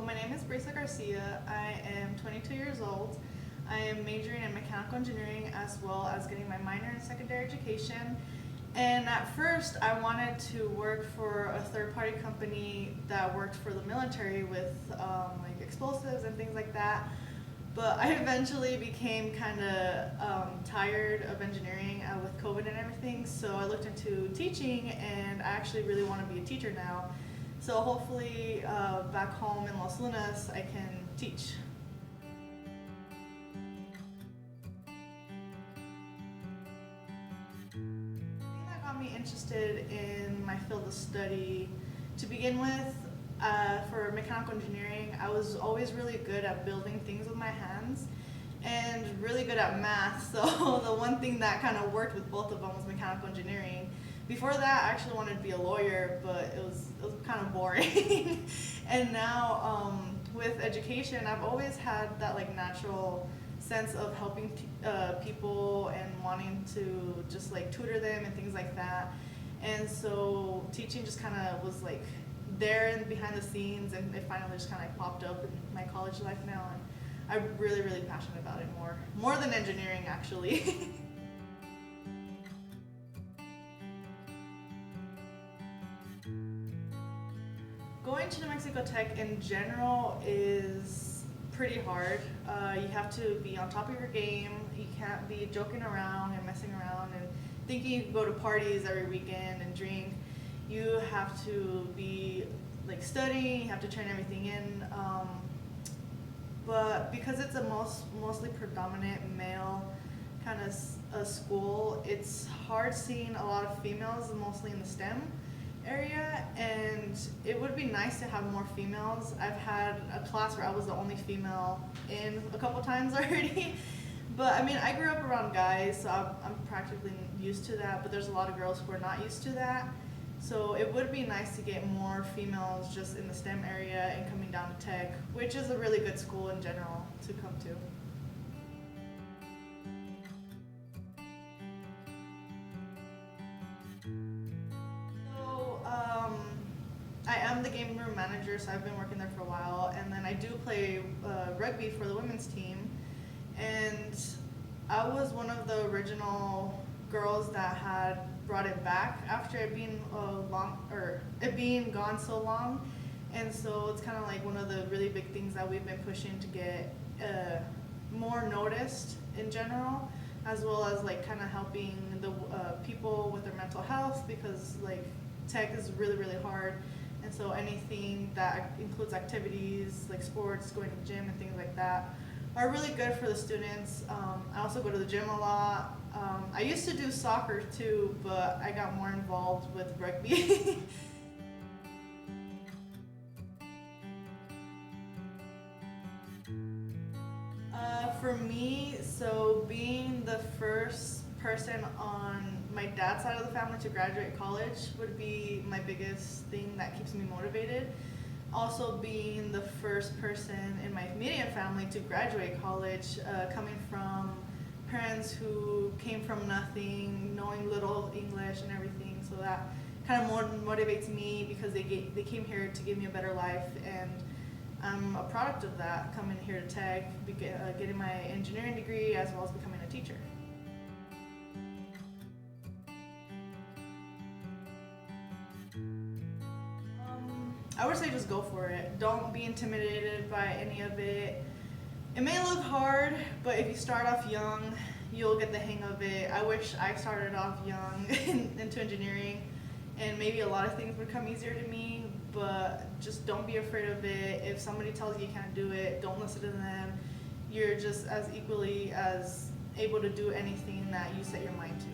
my name is Brisa Garcia. I am 22 years old. I am majoring in mechanical engineering as well as getting my minor in secondary education. And at first I wanted to work for a third-party company that worked for the military with like explosives and things like that. But I eventually became kind of tired of engineering with COVID and everything, so I looked into teaching, and I actually really want to be a teacher now. So hopefully back home in Los Lunas I can teach. The thing that got me interested in my field of study, to begin with, for mechanical engineering, I was always really good at building things with my hands and really good at math, so the one thing that kind of worked with both of them was mechanical engineering. Before that, I actually wanted to be a lawyer, but it was kind of boring. And now with education, I've always had that like natural sense of helping people and wanting to just like tutor them and things like that. And so teaching just kind of was like there and behind the scenes, and it finally just kind of like popped up in my college life now, and I'm really, really passionate about it more than engineering actually. Going to New Mexico Tech in general is pretty hard. You have to be on top of your game. You can't be joking around and messing around and thinking you can go to parties every weekend and drink. You have to be like studying, you have to turn everything in. But because it's a mostly predominant male kind of a school, it's hard seeing a lot of females, mostly in the STEM area, and it would be nice to have more females. I've had a class where I was the only female in a couple times already. But I mean, I grew up around guys, so I'm practically used to that, but there's a lot of girls who are not used to that. So it would be nice to get more females just in the STEM area and coming down to Tech, which is a really good school in general to come to. So I am the game room manager, so I've been working there for a while, and then I do play rugby for the women's team. And I was one of the original girls that had brought it back after it being gone so long, and so it's kind of like one of the really big things that we've been pushing to get more noticed in general, as well as like kind of helping the people with their mental health, because like Tech is really, really hard, and so anything that includes activities like sports, going to the gym and things like that are really good for the students. I also go to the gym a lot. I used to do soccer too, but I got more involved with rugby. For me, so being the first person on my dad's side of the family to graduate college would be my biggest thing that keeps me motivated. Also being the first person in my immediate family to graduate college, coming from parents who came from nothing, knowing little English and everything, so that kind of more motivates me, because they came here to give me a better life, and I'm a product of that, coming here to Tech, getting my engineering degree as well as becoming a teacher. I would say just go for it. Don't be intimidated by any of it. It may look hard, but if you start off young, you'll get the hang of it. I wish I started off young into engineering, and maybe a lot of things would come easier to me, but just don't be afraid of it. If somebody tells you you can't do it, don't listen to them. You're just as equally as able to do anything that you set your mind to.